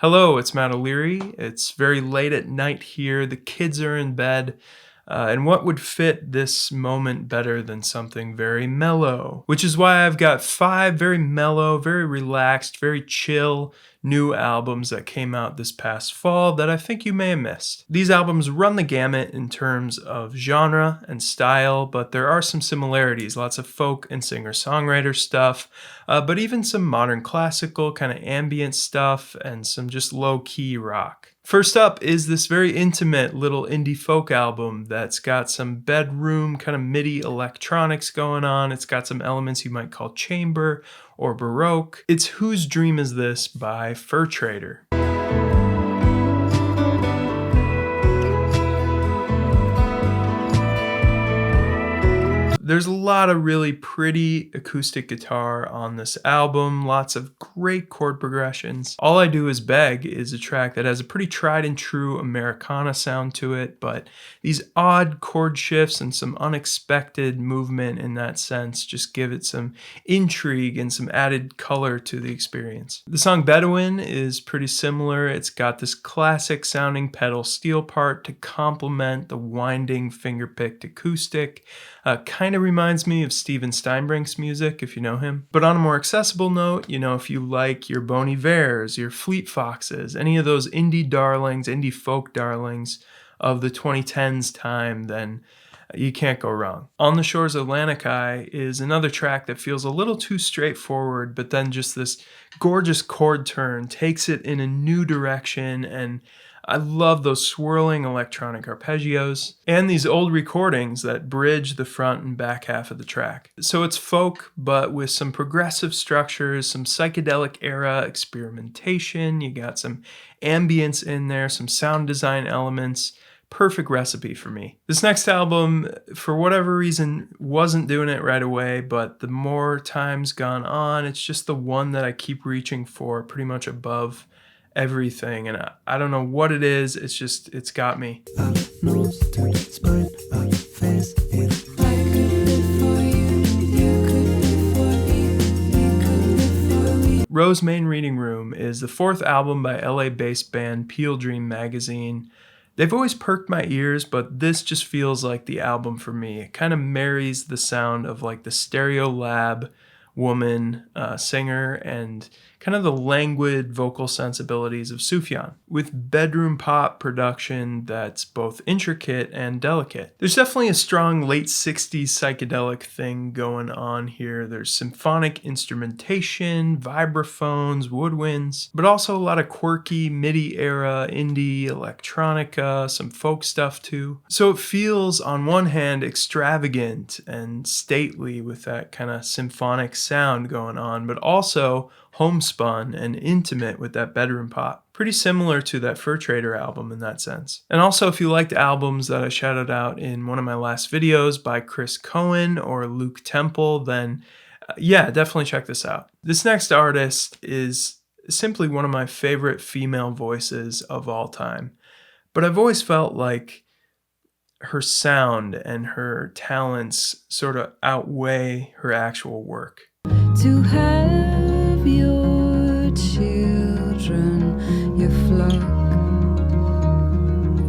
Hello, it's Matt O'Leary. It's very late at night here. The kids are in bed. And what would fit this moment better than something very mellow? Which is why I've got 5 very mellow, very relaxed, very chill new albums that came out this past fall that I think you may have missed. These albums run the gamut in terms of genre and style, but there are some similarities, lots of folk and singer-songwriter stuff, but even some modern classical kind of ambient stuff and some just low-key rock. First up is this very intimate little indie folk album that's got some bedroom kind of MIDI electronics going on. It's got some elements you might call chamber or baroque. It's Whose Dream Is This by Fur Trader. There's a lot of really pretty acoustic guitar on this album, lots of great chord progressions. All I Do Is Beg is a track that has a pretty tried and true Americana sound to it, but these odd chord shifts and some unexpected movement in that sense just give it some intrigue and some added color to the experience. The song Bedouin is pretty similar. It's got this classic sounding pedal steel part to complement the winding finger-picked acoustic. Kind of reminds me of Steven Steinbrink's music, if you know him. But on a more accessible note, if you like your Bon Ivers, your Fleet Foxes, any of those indie darlings, indie folk darlings of the 2010s time, then you can't go wrong. On the Shores of Lanikai is another track that feels a little too straightforward, but then just this gorgeous chord turn takes it in a new direction, and I love those swirling electronic arpeggios and these old recordings that bridge the front and back half of the track. So it's folk, but with some progressive structures, some psychedelic era experimentation. You got some ambience in there, some sound design elements. Perfect recipe for me. This next album, for whatever reason, wasn't doing it right away, but the more time's gone on, it's just the one that I keep reaching for pretty much above everything, and I don't know what it is. It's got me. Rose Main Reading Room is the 4th album by LA-based band Peel Dream Magazine. They've always perked my ears, but this just feels like the album for me. It kind of marries the sound of like the Stereo Lab woman singer and kind of the languid vocal sensibilities of Sufjan with bedroom pop production that's both intricate and delicate. There's definitely a strong late 60s psychedelic thing going on here. There's symphonic instrumentation, vibraphones, woodwinds, but also a lot of quirky MIDI era indie electronica, some folk stuff too. So it feels on one hand extravagant and stately with that kind of symphonic sound going on, but also homespun and intimate with that bedroom pop. Pretty similar to that Fur Trader album in that sense. And also, if you liked albums that I shouted out in one of my last videos by Chris Cohen or Luke Temple, then yeah, definitely check this out. This next artist is simply one of my favorite female voices of all time. But I've always felt like her sound and her talents sort of outweigh her actual work. To have your children, your flock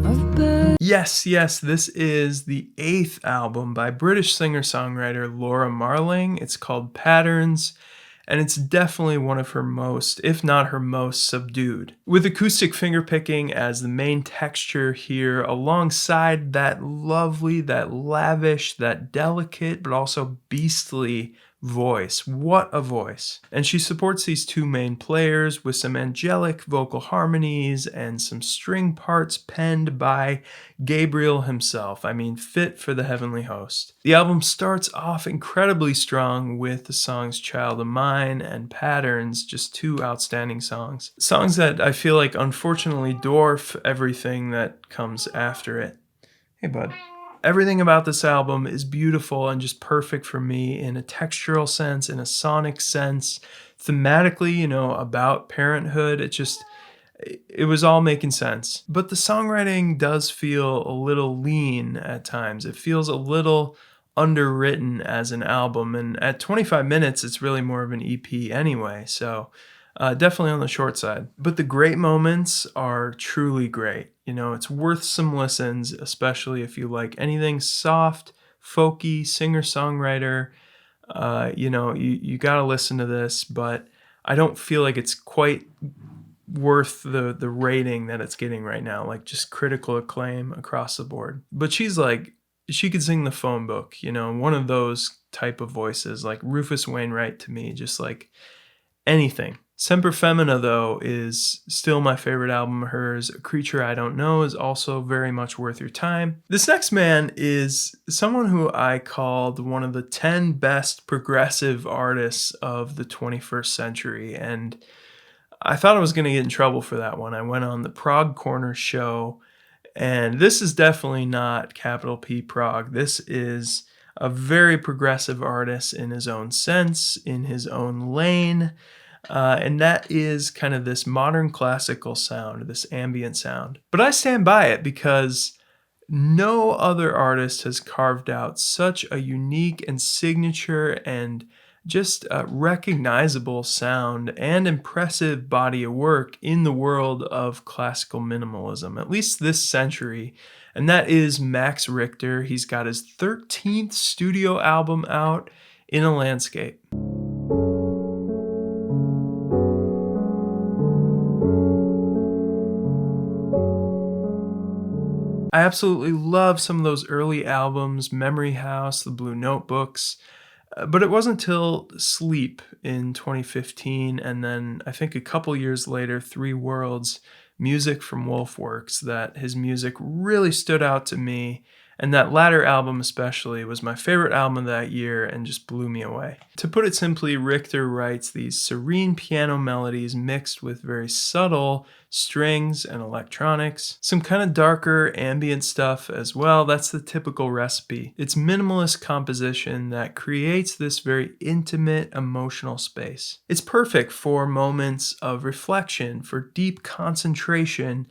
of birds. Yes, this is the 8th album by British singer-songwriter Laura Marling. It's called Patterns, and it's definitely one of her most, if not her most, subdued. With acoustic fingerpicking as the main texture here, alongside that lovely, that lavish, that delicate, but also beastly voice. What a voice. And she supports these 2 main players with some angelic vocal harmonies and some string parts penned by Gabriel himself. I mean, fit for the heavenly host. The album starts off incredibly strong with the songs Child of Mine and Patterns, just 2 outstanding songs. Songs that I feel like unfortunately dwarf everything that comes after it. Hey, bud. Everything about this album is beautiful and just perfect for me in a textural sense, in a sonic sense, thematically, about parenthood. It was all making sense. But the songwriting does feel a little lean at times. It feels a little underwritten as an album, and at 25 minutes, it's really more of an EP anyway. So Definitely on the short side. But the great moments are truly great. It's worth some listens, especially if you like anything soft, folky, singer-songwriter. You got to listen to this, but I don't feel like it's quite worth the rating that it's getting right now, like just critical acclaim across the board. But she could sing the phone book, one of those type of voices, like Rufus Wainwright to me, just like anything. Semper Femina, though, is still my favorite album of hers. A Creature I Don't Know is also very much worth your time. This next man is someone who I called one of the 10 best progressive artists of the 21st century, and I thought I was going to get in trouble for that one. I went on the Prog Corner show, and this is definitely not capital P Prog. This is a very progressive artist in his own sense, in his own lane. And that is kind of this modern classical sound, this ambient sound. But I stand by it because no other artist has carved out such a unique and signature and just a recognizable sound and impressive body of work in the world of classical minimalism, at least this century. And that is Max Richter. He's got his 13th studio album out, In a Landscape. I absolutely love some of those early albums, Memory House, The Blue Notebooks, but it wasn't till Sleep in 2015, and then I think a couple years later, Three Worlds, Music from Wolfworks, that his music really stood out to me. And that latter album especially was my favorite album of that year and just blew me away. To put it simply, Richter writes these serene piano melodies mixed with very subtle strings and electronics. Some kind of darker ambient stuff as well. That's the typical recipe. It's minimalist composition that creates this very intimate emotional space. It's perfect for moments of reflection, for deep concentration.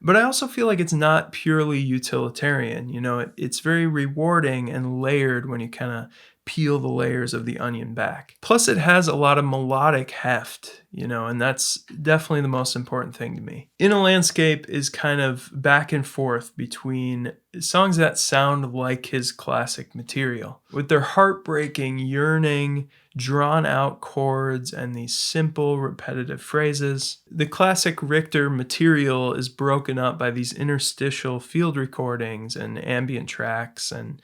But I also feel like it's not purely utilitarian. It's very rewarding and layered when you kind of peel the layers of the onion back. Plus, it has a lot of melodic heft, and that's definitely the most important thing to me. In a Landscape is kind of back and forth between songs that sound like his classic material, with their heartbreaking, yearning, drawn out chords and these simple repetitive phrases. The classic Richter material is broken up by these interstitial field recordings and ambient tracks, and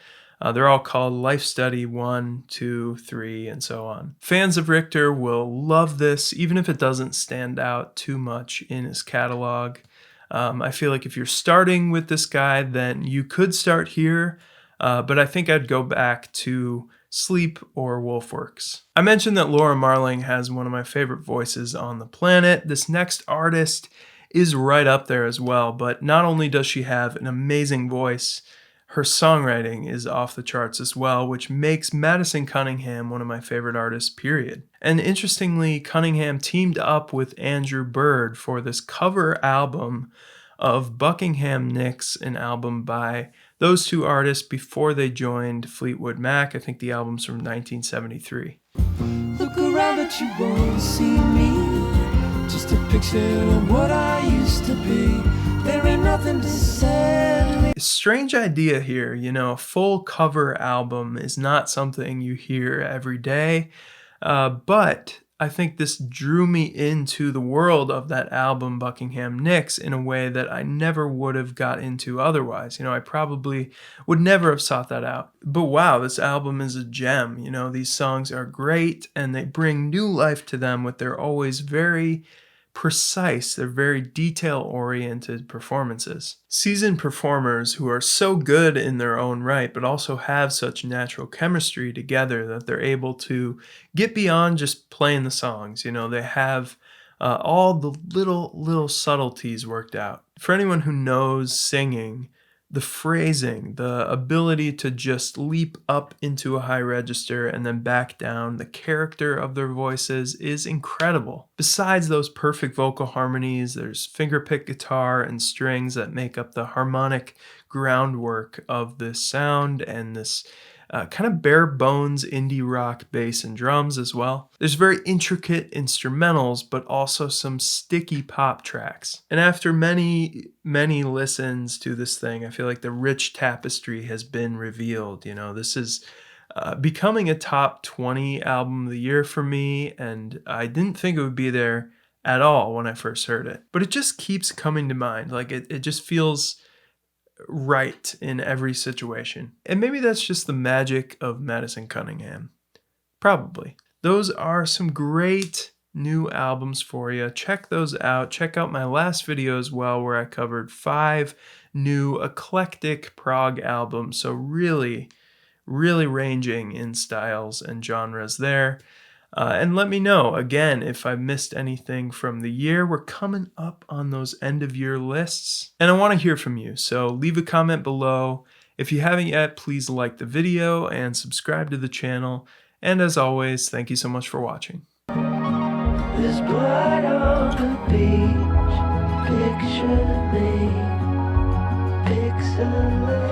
they're all called Life Study 1, 2, 3, and so on. Fans of Richter will love this, even if it doesn't stand out too much in his catalog. I feel like if you're starting with this guy, then you could start here, but I think I'd go back to Sleep or Wolfworks. I mentioned that Laura Marling has one of my favorite voices on the planet. This next artist is right up there as well, but not only does she have an amazing voice, her songwriting is off the charts as well, which makes Madison Cunningham one of my favorite artists, period. And interestingly, Cunningham teamed up with Andrew Bird for this cover album of Buckingham Nicks, an album by those two artists before they joined Fleetwood Mac. I think the album's from 1973. Look around but you won't see me, just a picture of what I used to be. There ain't nothing to say. Strange idea here, a full cover album is not something you hear every day, but I think this drew me into the world of that album, Buckingham Nicks, in a way that I never would have got into otherwise. I probably would never have sought that out. But wow, this album is a gem. These songs are great, and they bring new life to them with their always very precise, they're very detail-oriented performances. Seasoned performers who are so good in their own right, but also have such natural chemistry together that they're able to get beyond just playing the songs. They have all the little subtleties worked out. For anyone who knows singing, the phrasing, the ability to just leap up into a high register and then back down, the character of their voices is incredible. Besides those perfect vocal harmonies, there's fingerpick guitar and strings that make up the harmonic groundwork of this sound and this kind of bare bones indie rock bass and drums as well. There's very intricate instrumentals, but also some sticky pop tracks. And after many listens to this thing, I feel like the rich tapestry has been revealed. You know, this is becoming a top 20 album of the year for me, and I didn't think it would be there at all when I first heard it. But it just keeps coming to mind. Like it just feels right in every situation. And maybe that's just the magic of Madison Cunningham. Probably. Those are some great new albums for you. Check those out. Check out my last video as well, where I covered 5 new eclectic prog albums. So really ranging in styles and genres there. And let me know, again, if I missed anything from the year. We're coming up on those end of year lists, and I want to hear from you. So leave a comment below. If you haven't yet, please like the video and subscribe to the channel. And as always, thank you so much for watching. There's blood on the beach. Picture me. Pixelate.